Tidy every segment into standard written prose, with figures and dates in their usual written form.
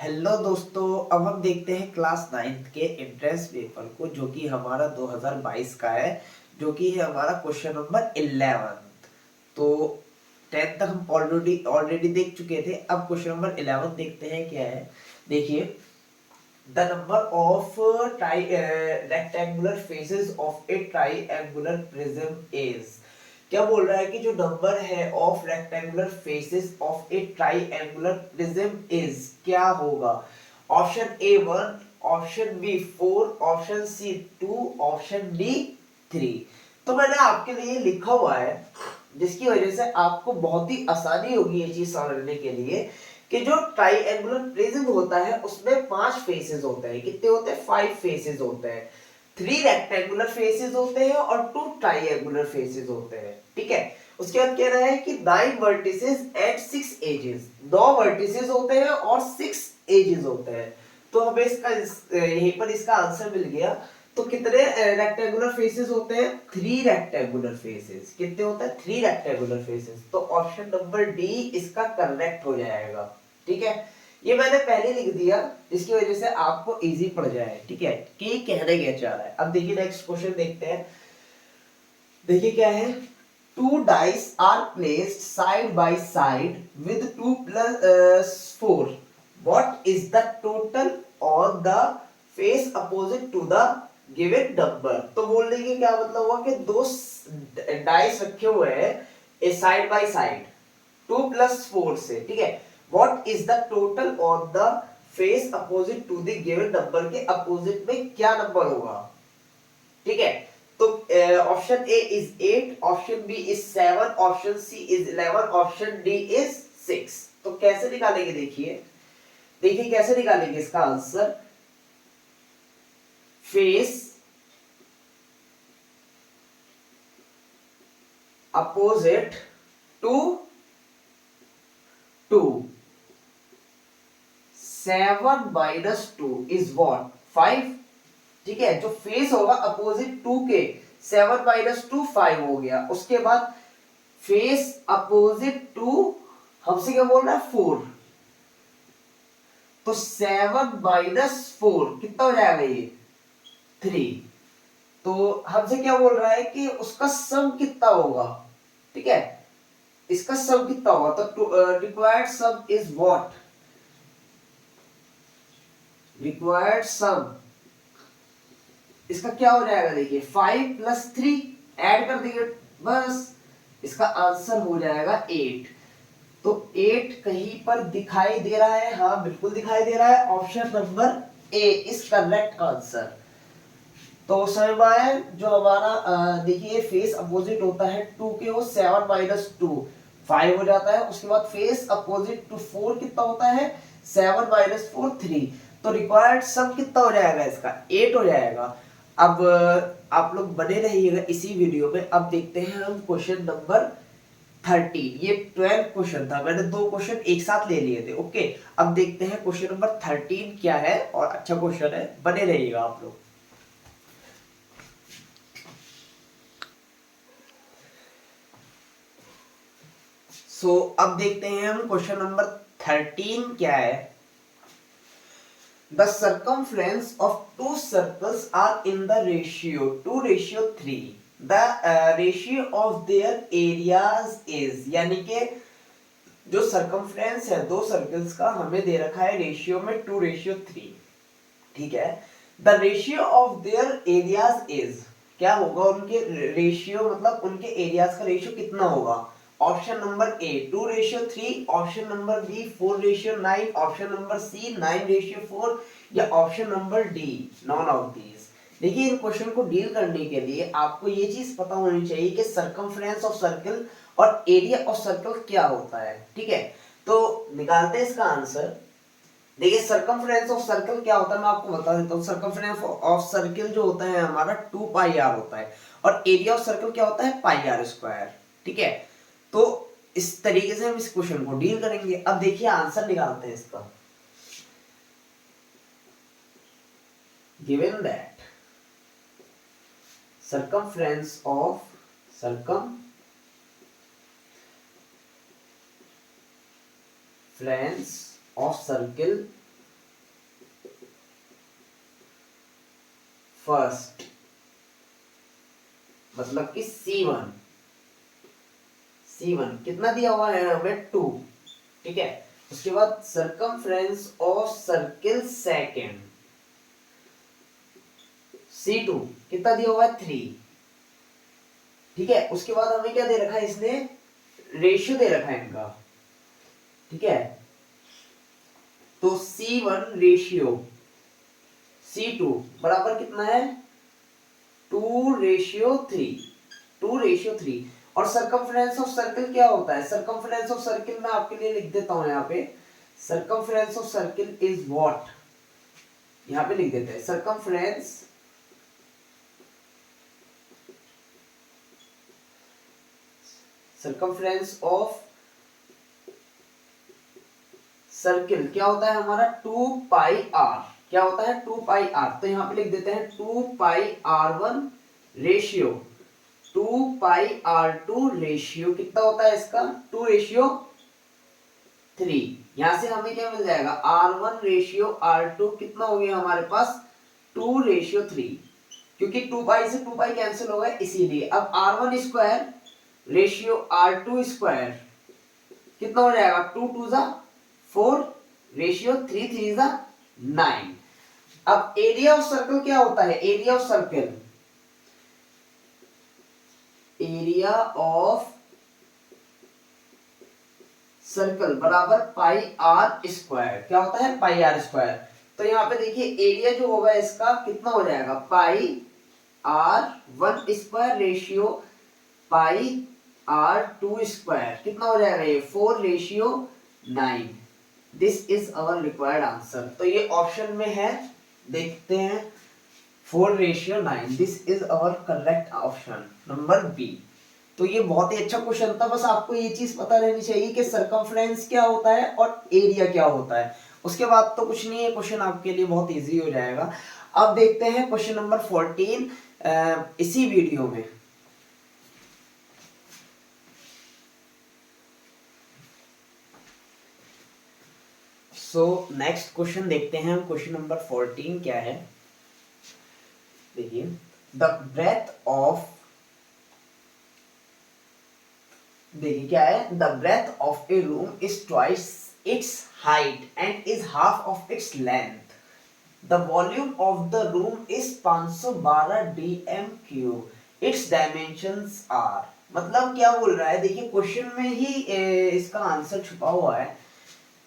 Hello दोस्तों, अब हम देखते हैं क्लास 9th के एंट्रेंस पेपर को, जो कि हमारा 2022 का है, जो कि है हमारा क्वेश्चन नंबर 11। तो 10th तक हम ऑलरेडी देख चुके थे। अब क्वेश्चन नंबर 11 देखते हैं क्या है। देखिए, the number of rectangular faces of a triangular prism is. क्या बोल रहा है कि जो नंबर है of rectangular faces of a triangular prism is क्या होगा। Option A 1, option B 4, option C 2, option D 3। तो मैंने आपके लिए लिखा हुआ है, जिसकी वजह से आपको बहुत ही आसानी होगी ये चीज समझने के लिए, कि जो ट्राइएंगुलर प्रिज्म होता है उसमें 5 फेसेस होते हैं। कितने होते हैं? 5 फेसेस होते हैं। 3 रेक्टेंगुलर फेसेस होते हैं और 2 ट्राइएंगुलर फेसेस होते हैं। ठीक है। उसके बाद कह रहा है कि 9 वर्टिसेस एंड 6 एजेस। 9 वर्टिसेस होते हैं और 6 एजेस होते हैं। तो हमें इसका यहीं पर इसका आंसर मिल गया। तो कितने रेक्टेंगुलर फेसेस होते हैं? 3 रेक्टेंगुलर फेसेस। कितने होते हैं? 3 रेक्टेंगुलर फेसेस। तो ऑप्शन नंबर डी इसका करेक्ट हो जाएगा। ठीक है, ये मैंने पहले लिख दिया, जिसकी वजह से आपको इजी पड़ जाए। ठीक है, कि कहने क्या चाह रहा है। अब देखिए नेक्स्ट क्वेश्चन देखते हैं। देखिए क्या है। 2 dice are placed side by side with 2 plus 4. What is the total on the face opposite to the given number? तो बोलने के क्या मतलब हुआ कि दो डाइस रखे हुए हैं साइड बाय साइड 2 plus 4 से। ठीक है, what is the total on the face opposite to the given number के अपोजिट में क्या नंबर होगा। ठीक है, तो option A is 8, option B is 7, option C is 11, option D is 6। तो कैसे निकालेंगे? देखिए देखिए कैसे निकालेंगे इसका answer. Face opposite to 2, 7 minus 2 is what? 5। ठीक है, जो फेस होगा अपोजिट 2 के, 7 माइनस 2 5 हो गया। उसके बाद फेस अपोजिट टू, हमसे क्या बोल रहा है? 4। तो 7 माइनस 4 कितना हो जाएगा? ये 3। तो हमसे क्या बोल रहा है कि उसका सम कितना होगा। ठीक है, इसका सम कितना होगा। तो required sum is what? Required sum इसका क्या हो जाएगा? देखिए 5 प्लस 3 ऐड कर दिए, बस इसका आंसर हो जाएगा 8। तो 8 कहीं पर दिखाई दे रहा है? हाँ बिल्कुल दिखाई दे रहा है। Option number A is correct answer. तो समझ में आया? जो हमारा देखिए फेस अपोजिट होता है 2 के, वो 7 माइनस 2 5 हो जाता है। उसके बाद फेस अपोजिट टू 4 कितना होता है? 7 माइनस 4 3। तो रिक्वायर्ड सम कितना हो जाएगा? इसका 8 हो जाएगा। अब आप लोग बने रहिएगा इसी वीडियो में। अब देखते हैं हम क्वेश्चन नंबर 13। ये 12 क्वेश्चन था, मैंने 2 क्वेश्चन एक साथ ले लिए थे। ओके, अब देखते हैं क्वेश्चन नंबर 13 क्या है, और अच्छा क्वेश्चन है, बने रहिएगा आप लोग। अब देखते हैं हम क्वेश्चन नंबर 13 क्या है। The circumference of 2 circles are in the ratio 2:3. The ratio of their areas is, यानी कि जो सर्कमफ्रेंस है 2 सर्कल्स का हमें दे रखा है रेशियो में 2:3। ठीक है, the ratio of their areas is, क्या होगा उनके रेशियो, मतलब उनके एरियाज का रेशियो कितना होगा। Option number A 2:3, option number B 4:9, option number C 9:4, या option number D none of these. देखिए, इन क्वेश्चन को डील करने के लिए आपको ये चीज पता होनी चाहिए कि सर्कमफ्रेंस ऑफ सर्कल और एरिया ऑफ सर्कल क्या होता है। ठीक है, तो निकालते हैं इसका आंसर। देखिए, सर्कमफ्रेंस ऑफ सर्कल क्या होता है मैं आपको बता देता हूँ। सर्कमफ्रेंस ऑफ सर्कल जो होता है हमारा 2πr होता है, और एरिया ऑफ सर्कल क्या होता है? πr²। ठीक है, तो इस तरीके से हम इस क्वेश्चन को डील करेंगे। अब देखिए आंसर निकालते हैं इसका। Given that circumference of circle first, मतलब कि C1 कितना दिया हुआ है हमें 2, ठीक है। उसके बाद circumference of circle second C2 कितना दिया हुआ है 3, ठीक है। उसके बाद हमें क्या दे रखा है, इसने रेशियो दे रखा है इनका, ठीक है। तो C1 रेशियो C2 बराबर कितना है 2:3 और सरकमफ्रेंस ऑफ सर्किल क्या होता है, सरकमफ्रेंस ऑफ सर्किल मैं आपके लिए लिख देता हूं यहाँ पे, circumference of circle is what, यहाँ पे लिख देते हैं सरकमफ्रेंस ऑफ सर्किल क्या होता है हमारा 2πr, क्या होता है 2πr, तो यहाँ पे लिख देते हैं 2πr1 रेशियो 2πr2 रेशियो कितना होता है इसका 2:3, यहां से हमें क्या मिल जाएगा R1 रेशियो R2 कितना हो गया हमारे पास 2:3, क्योंकि 2π से 2π कैंसिल हो गए इसीलिए। अब R1 square ratio R2 square कितना हो जाएगा 2 2 4 रेशियो 3 3 9। अब एरिया ऑफ सर्कल क्या होता है, एरिया ऑफ सर्कल बराबर पाई आर स्क्वायर, क्या होता है पाई आर स्क्वायर। तो यहाँ पे देखिए एरिया जो होगा इसका कितना हो जाएगा pi R1 square ratio pi R2 square कितना हो जाएगा ये 4:9। This is our required answer, तो ये ऑप्शन में है, देखते हैं 4:9, this is our correct option number B. तो ये बहुत ही अच्छा क्वेश्चन था, बस आपको ये चीज पता रहनी चाहिए कि सरकमफ्रेंस क्या होता है और एरिया क्या होता है, उसके बाद तो कुछ नहीं है, क्वेश्चन आपके लिए बहुत इजी हो जाएगा। अब देखते हैं क्वेश्चन नंबर 14 इसी वीडियो में। सो नेक्स्ट क्वेश्चन देखते हैं, क्वेश्चन नंबर 14 क्या है, देखिए द ब्रेथ ऑफ, देखिए क्या है, the breath of a room is twice its height and is half of its length, the volume of the room is 512 dm³, its dimensions are. मतलब क्या बोल रहा है, देखिए क्वेश्चन में ही इसका आंसर छुपा हुआ है।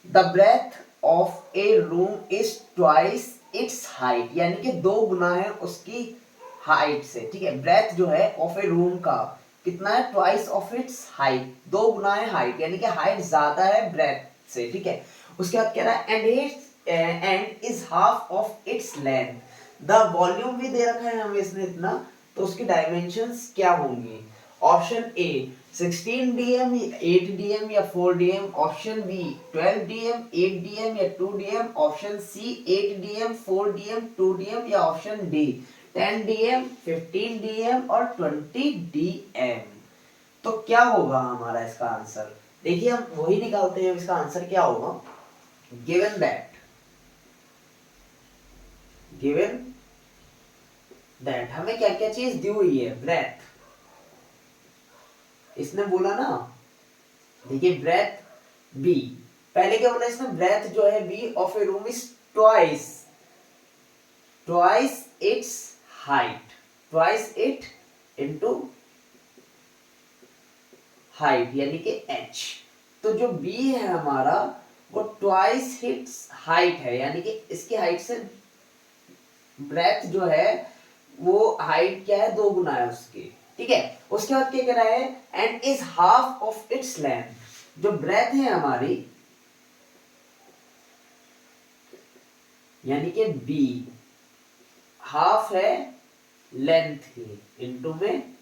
The breath of a room is twice its height, यानी कि 2 गुना है उसकी हाइट से, ठीक है। ब्रेथ जो है ऑफ ए रूम का कितना है ट्वाइस ऑफ इट्स हाइट, 2 गुना है हाइट, यानी कि हाइट ज्यादा है ब्रेथ से, ठीक है। उसके बाद कह रहा है and is half of its length, the volume भी दे रखा है हमें इसने इतना, तो उसकी डायमेंशंस क्या होंगी। ऑप्शन ए 16 dm, 8 dm या 4 dm, option B 12 dm, 8 dm या 2 dm, option C 8 dm, 4 dm, 2 dm या ऑप्शन डी 10 dm, 15 dm और 20 dm। तो क्या होगा हमारा इसका आंसर, देखिए हम वही निकालते हैं, इसका आंसर क्या होगा। गिवन दैट हमें क्या क्या चीज दी हुई है, ब्रेथ, इसने बोला ना, देखिए ब्रेथ बी, पहले क्या बोला इसने, ब्रेथ जो है B of a room is twice its height, twice it into height यानी कि h। तो जो b है हमारा वो ट्वाइस इट्स हाइट है, यानी कि इसकी हाइट से ब्रेथ जो है वो हाइट क्या है 2 गुना है उसकी, ठीक है। उसके बाद क्या कह रहा है and is half of its length, जो ब्रेथ है हमारी यानी कि b हाफ है लेंथ की, इनटू में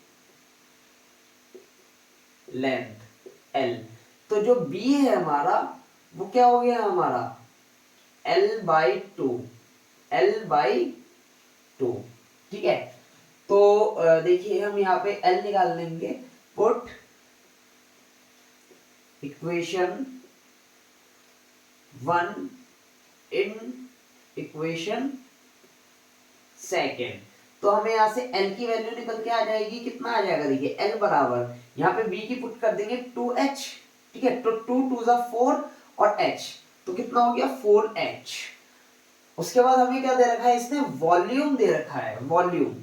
लेंथ l, तो जो b है हमारा वो क्या हो गया हमारा l/2, ठीक है। तो देखिए हम यहाँ पे l निकाल लेंगे, put equation 1 in equation second, तो हमें यहाँ से l की वैल्यू निकल के आ जाएगी, कितना आ जाएगा देखिए l बराबर, यहाँ पे b की पुट कर देंगे 2h, ठीक है, तो 2 2 जा 4 और h, तो कितना हो गया 4h। उसके बाद हमें क्या दे रखा है, इसने वॉल्यूम दे रखा है, वॉल्यूम,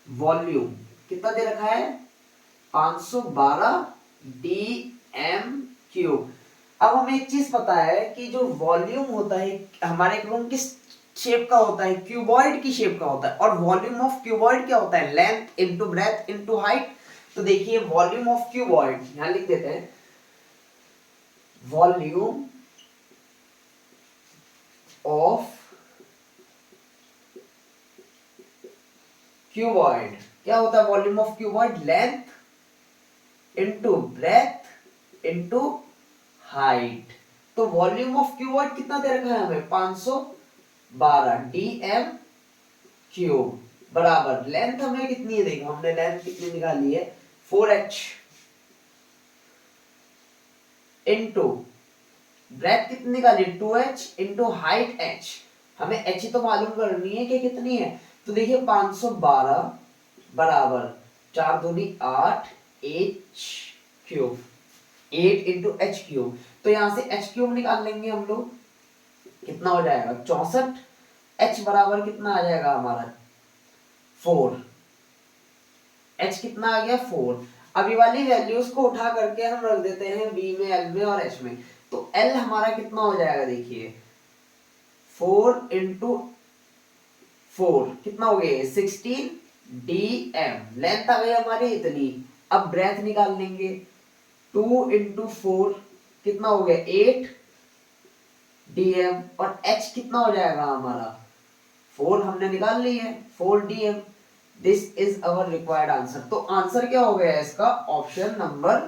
वॉल्यूम कितना दे रखा है 512 dm क्यूब। अब हमें एक चीज पता है कि जो वॉल्यूम होता है हमारे रूम किस शेप का होता है, क्यूबॉइड की शेप का होता है, और वॉल्यूम ऑफ क्यूबॉइड क्या होता है, length into breadth into height. तो देखिए वॉल्यूम ऑफ क्यूबॉइड यहां लिख देते हैं, वॉल्यूम ऑफ क्यूबॉइड क्या होता है, volume of cuboid length into breadth into height. तो वॉल्यूम ऑफ क्यूबॉइड कितना दे रखा है हमें 512 dm क्यूब बराबर लेंथ हमें कितनी है, देखो हमने लेंथ कितनी निकाली है 4h इनटू ब्रेथ कितनी निकाली 2h इनटू हाइट h, हमें h तो मालूम करनी है कि कितनी है। तो देखिए 512 बराबर 4 दूनी 8 h cube, 8 into H cube, तो यहां से एच क्यूब निकाल लेंगे हम लोग, कितना हो जाएगा 64, एच बराबर कितना आ जाएगा हमारा 4, एच कितना आ गया 4। अभी वाली वैल्यूज को उठा करके हम रख देते हैं बी में, एल में और एच में, तो एल हमारा कितना हो जाएगा देखिए 4 इंटू 4 कितना हो गया 16 dm, लेंथ आ गई हमारी इतनी। अब ब्रेथ निकाल लेंगे 2 इंटू 4 कितना हो गया 8 dm, और h कितना हो जाएगा हमारा 4 हमने निकाल ली है 4 dm। This is our required answer. तो आंसर क्या हो गया इसका, ऑप्शन नंबर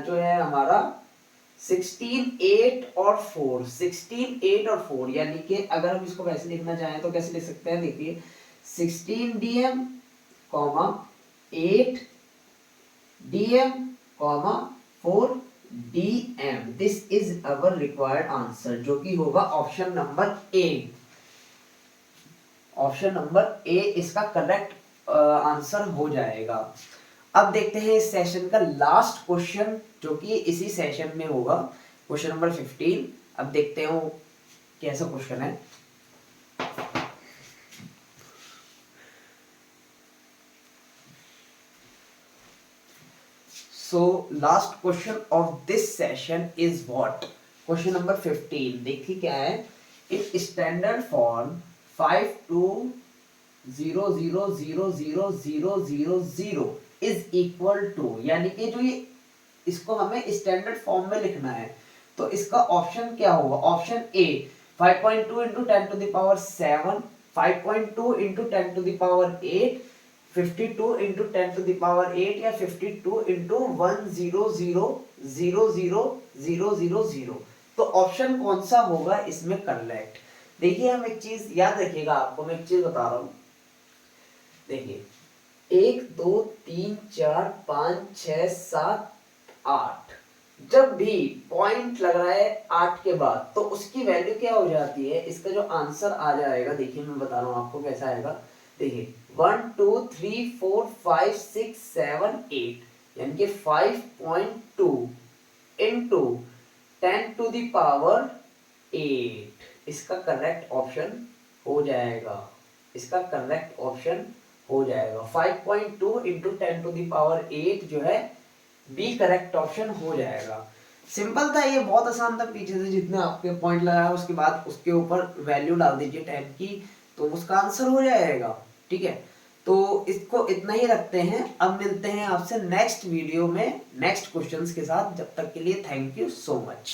जो है हमारा 16 8 और 4, 16 8 और 4, यानी कि अगर हम इसको वैसे लिखना चाहें तो कैसे लिख सकते हैं, देखिए 16 dm, 8 dm, 4 dm, this is our required answer, जो कि होगा ऑप्शन नंबर ए। ऑप्शन नंबर ए इसका करेक्ट आंसर हो जाएगा। अब देखते हैं इस सेशन का लास्ट क्वेश्चन, जो कि इसी सेशन में होगा, क्वेश्चन नंबर 15। अब देखते हैं वो कैसा क्वेश्चन है। So last question of this session is what? Question number 15. देखिए क्या है, in standard form 520000000 is equal to, यानी कि जो ये इसको हमें स्टैंडर्ड फॉर्म में लिखना है, तो इसका ऑप्शन क्या होगा, option A 5.2 into 10 to the power 7, 5.2 into 10 to the power 8, 52 into 10 to the power 8, या 52 इंटू 100000000। तो ऑप्शन कौन सा होगा इसमें करेक्ट। देखिए हम एक चीज याद रखिएगा, आपको मैं एक चीज बता रहा हूं, देखिए 1 2 3 4 5 6 7 8, जब भी पॉइंट लग रहा है 8 के बाद तो उसकी वैल्यू क्या हो जाती है, इसका जो आंसर आ जाएगा, देखिए मैं बता रहा हूं आपको कैसा आएगा, देखिए 1 2 3 4 5 6 7 8, यानी कि 5.2 इंटू 10 टू द पावर 8, इसका करेक्ट ऑप्शन हो जाएगा, इसका करेक्ट ऑप्शन हो जाएगा 5.2 इंटू 10 टू द पावर 8 जो है बी करेक्ट ऑप्शन हो जाएगा। सिंपल था ये, बहुत आसान था, पीछे से जितने आपके पॉइंट लगाया उसके बाद उसके ऊपर वैल्यू डाल दीजिए 10 की, तो उसका आंसर हो जाएगा। ठीक है, तो इसको इतना ही रखते हैं। अब मिलते हैं आपसे नेक्स्ट वीडियो में नेक्स्ट क्वेश्चंस के साथ, जब तक के लिए थैंक यू सो मच।